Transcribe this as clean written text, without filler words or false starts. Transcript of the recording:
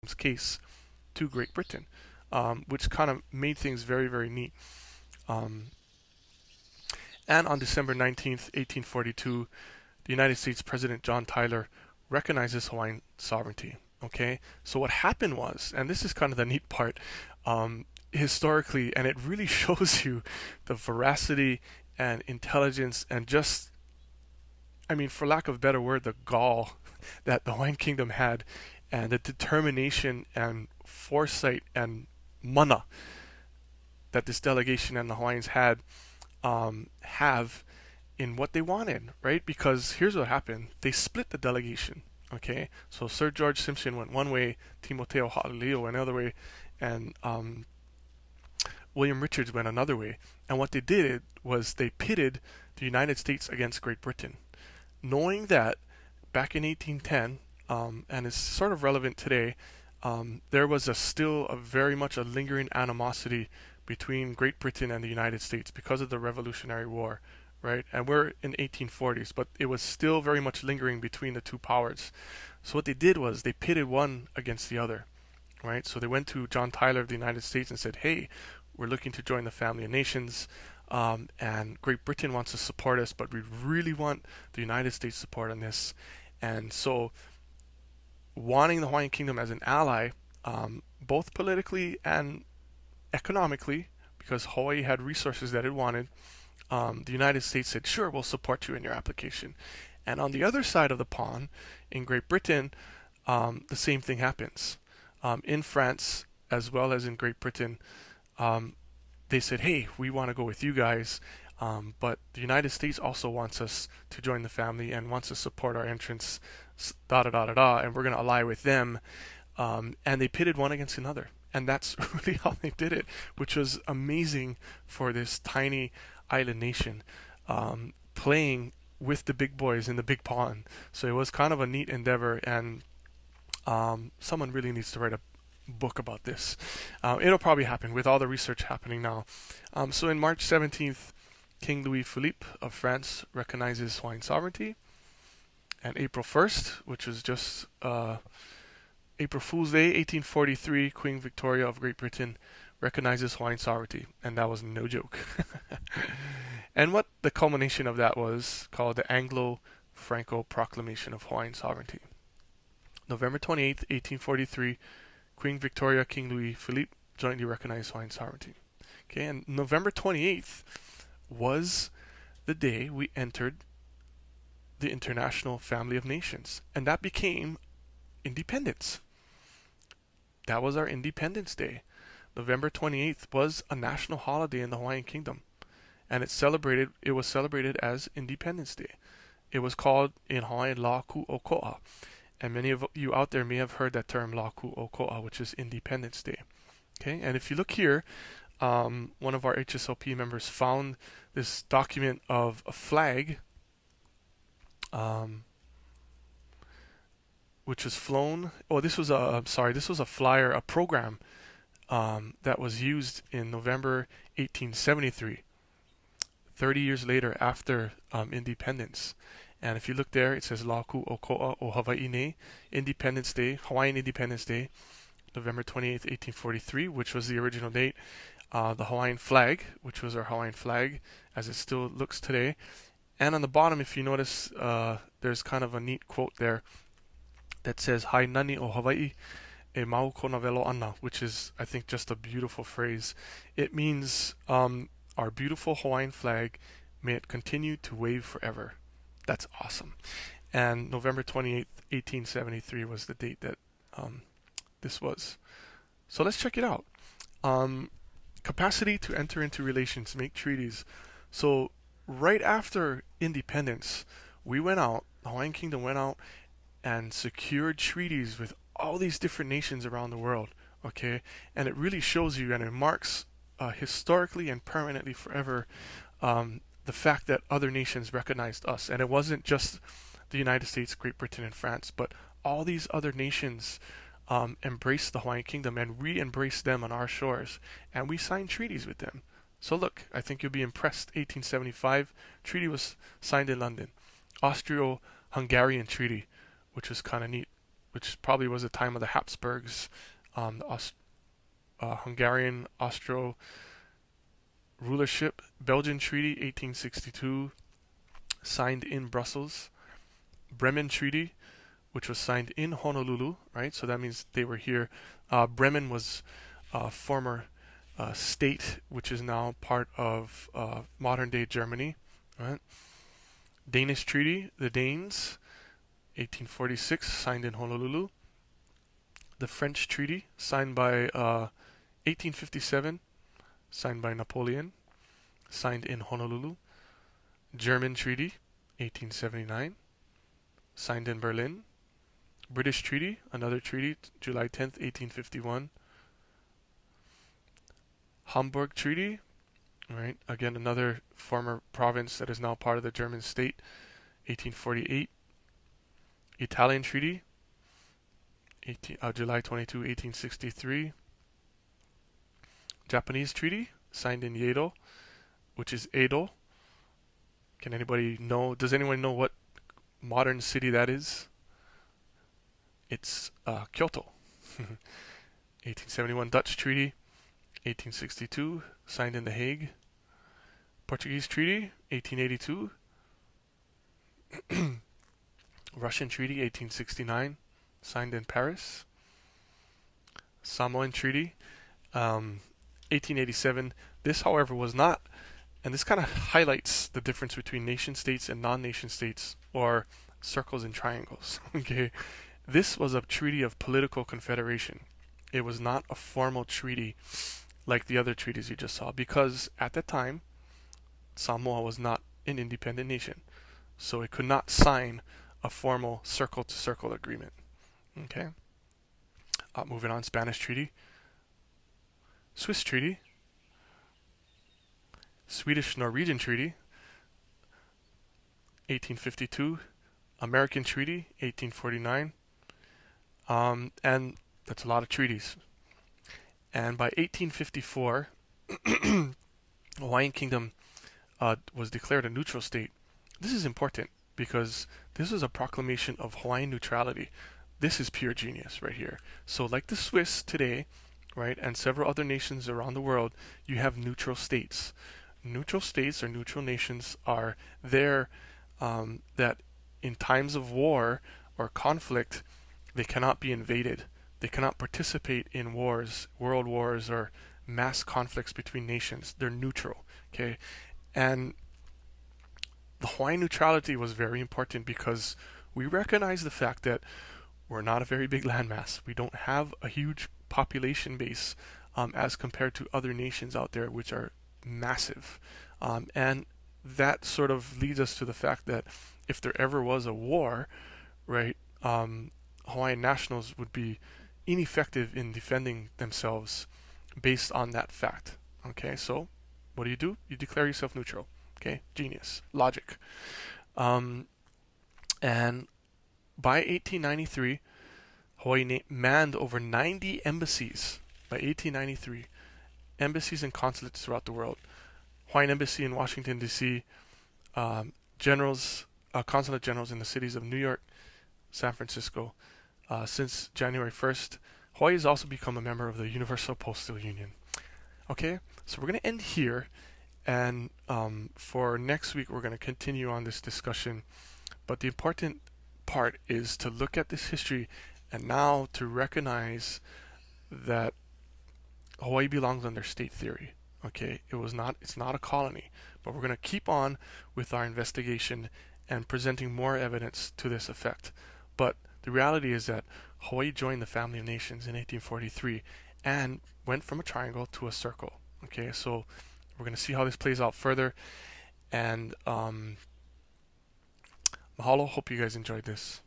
Kingdom's case to Great Britain, which kind of made things very, very neat. Um, and on December 19th, 1842, the United States President John Tyler recognizes Hawaiian sovereignty. Okay, so what happened was, and this is kind of the neat part, historically, and it really shows you the veracity and intelligence and just, I mean, for lack of a better word, the gall that the Hawaiian Kingdom had, and the determination and foresight and mana that this delegation and the Hawaiians had have in what they wanted, right? Because here's what happened: they split the delegation. Okay, so Sir George Simpson went one way, Timoteo Ha'alileo went another way, and William Richards went another way. And what they did was they pitted the United States against Great Britain, knowing that back in 1810, and it's sort of relevant today, there was still a very much a lingering animosity between Great Britain and the United States because of the Revolutionary War, right? And we're in 1840s, but it was still very much lingering between the two powers. So what they did was they pitted one against the other, right? So they went to John Tyler of the United States and said, hey, we're looking to join the family of nations, and Great Britain wants to support us, but we really want the United States support on this. And so wanting the Hawaiian Kingdom as an ally, both politically and economically, because Hawaii had resources that it wanted, the United States said, sure, we'll support you in your application. And on the other side of the pond, in Great Britain, the same thing happens. In France, as well as in Great Britain, they said, hey, we want to go with you guys, but the United States also wants us to join the family and wants to support our entrance, da da da da da, and we're going to ally with them. And they pitted one against another. And that's really how they did it, which was amazing for this tiny island nation, playing with the big boys in the big pond. So it was kind of a neat endeavor, and someone really needs to write a book about this. It'll probably happen with all the research happening now. So in March 17th, King Louis Philippe of France recognizes Hawaiian sovereignty. And April 1st, which was just April Fool's Day, 1843, Queen Victoria of Great Britain recognizes Hawaiian sovereignty, and that was no joke. And what the culmination of that was called the Anglo-Franco Proclamation of Hawaiian Sovereignty. November 28th, 1843, Queen Victoria, King Louis Philippe jointly recognized Hawaiian sovereignty. Okay, and November 28th was the day we entered the International Family of Nations, and that became independence. That was our Independence Day. November 28th was a national holiday in the Hawaiian Kingdom, and it was celebrated as Independence Day. It was called in Hawaiian La Ku'oko'a, and many of you out there may have heard that term La Ku'oko'a, which is Independence Day. Okay, and if you look here, one of our HSLP members found this document of a flag, which was flown. Oh, this was a flyer, a program that was used in November 1873, 30 years later after independence. And if you look there, it says La Ku'oko'a o Hawaii nei, Independence Day, Hawaiian Independence Day, November 28th, 1843, which was the original date. The Hawaiian flag, which was our Hawaiian flag, as it still looks today. And on the bottom, if you notice, there's kind of a neat quote there that says "Hai nani o Hawaii e mau kona velo ana," which is, I think, just a beautiful phrase. It means our beautiful Hawaiian flag, may it continue to wave forever. That's awesome. And November 28th, 1873 was the date that this was. So let's check it out. Capacity to enter into relations, make treaties. So right after independence, we went out, the Hawaiian Kingdom went out and secured treaties with all these different nations around the world. Okay, and it really shows you, and it marks historically and permanently forever the fact that other nations recognized us. And it wasn't just the United States, Great Britain, and France, but all these other nations embraced the Hawaiian Kingdom, and we embraced them on our shores, and we signed treaties with them. So look, I think you'll be impressed. 1875, treaty was signed in London. Austro-Hungarian treaty, which was kind of neat. which probably was the time of the Habsburgs, the Hungarian Austro rulership. Belgian Treaty 1862, signed in Brussels. Bremen Treaty, which was signed in Honolulu, right? So that means they were here. Bremen was a former state, which is now part of modern day Germany, right? Danish Treaty, the Danes, 1846, signed in Honolulu. The French Treaty, signed by 1857, signed by Napoleon, signed in Honolulu. German Treaty, 1879, signed in Berlin. British Treaty, another treaty, July 10th, 1851. Hamburg Treaty, right? Again, another former province that is now part of the German state, 1848. Italian Treaty, July 22, 1863. Japanese Treaty, signed in Yedo, which is Edo. Can anybody know? Does anyone know what modern city that is? It's Kyoto. 1871 Dutch Treaty, 1862, signed in The Hague. Portuguese Treaty, 1882. Russian Treaty, 1869, signed in Paris. Samoan Treaty, 1887. This, however, was not, and this kind of highlights the difference between nation states and non-nation states, or circles and triangles. Okay, this was a treaty of political confederation. It was not a formal treaty like the other treaties you just saw, because at the time, Samoa was not an independent nation, so it could not sign a formal circle-to-circle agreement. Okay. Moving on, Spanish Treaty, Swiss Treaty, Swedish-Norwegian Treaty, 1852, American Treaty, 1849, and that's a lot of treaties. And by 1854, Hawaiian Kingdom was declared a neutral state. This is important because this was a proclamation of Hawaiian neutrality. This is pure genius right here. So like the Swiss today, right, and several other nations around the world, you have neutral states. Neutral states or neutral nations are there that in times of war or conflict, they cannot be invaded. They cannot participate in wars, world wars, or mass conflicts between nations. They're neutral, okay? And the Hawaiian neutrality was very important because we recognize the fact that we're not a very big landmass. We don't have a huge population base as compared to other nations out there, which are massive. And that sort of leads us to the fact that if there ever was a war, right, Hawaiian nationals would be ineffective in defending themselves based on that fact. Okay, so what do? You declare yourself neutral. Okay, genius, logic. And by 1893, Hawaii manned over 90 embassies. By 1893, embassies and consulates throughout the world. Hawaiian Embassy in Washington, D.C., consulate generals in the cities of New York, San Francisco. Since January 1st, Hawaii has also become a member of the Universal Postal Union. Okay, so we're going to end here, and for next week we're going to continue on this discussion. But the important part is to look at this history and now to recognize that Hawaii belongs under state theory. Okay, it's not a colony, but we're going to keep on with our investigation and presenting more evidence to this effect. But the reality is that Hawaii joined the family of nations in 1843 and went from a triangle to a circle. Okay, so we're going to see how this plays out further. And mahalo, hope you guys enjoyed this.